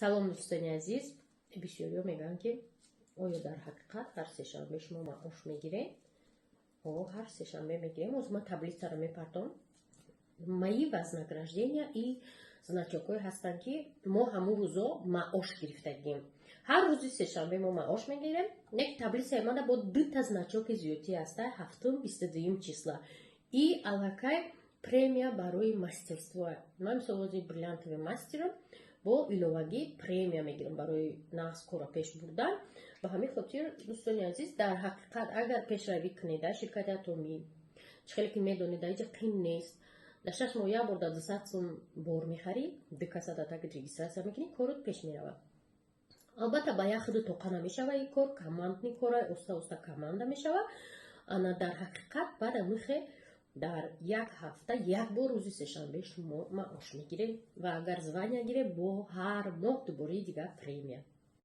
салом дӯстони азиз, бисёриҳо мегӯянд ки оё дар ҳақиқат ҳар сешанбе шумо маош мегиред? ҳар сешанбе мегирем. Оз ман таблицаро мепартом. Мои вознаграждения и значокҳое ҳастанд ки мо ҳамун рӯзо маош гирифтагим. Ҳар рӯзи сешанбе мо маош мегирем. Нек таблицаи мана бо дута значоки зиёдтӣ ҳаста, 7-22 числа. И аллакай премия барои мастерство. Ман мисол ози бриллиантови мастеро бо иловагӣ премия мегирам барои нағз кора пеш бурдан. Ба ҳамин хотир дӯстони азиз, дар ҳақиқат агар пешравӣ кунед дар ширкати Атомӣ, хеле ки медонед иҷа қин нест, дар 6 моҳ як бор 200 сум бор мехарӣ, 200 атак регистрация мекунӣ, корот пеш меравад. Албатта ба як худу тоқа намешава ин кор, команд мекора, оста команда мешава. Ана дар ҳақиқат баъд аз михе дар як ҳафта як бор рӯзи сешанбе шумо маош мегиред ва агар звания гиред бо ҳар моҳ дубораи дигар премия.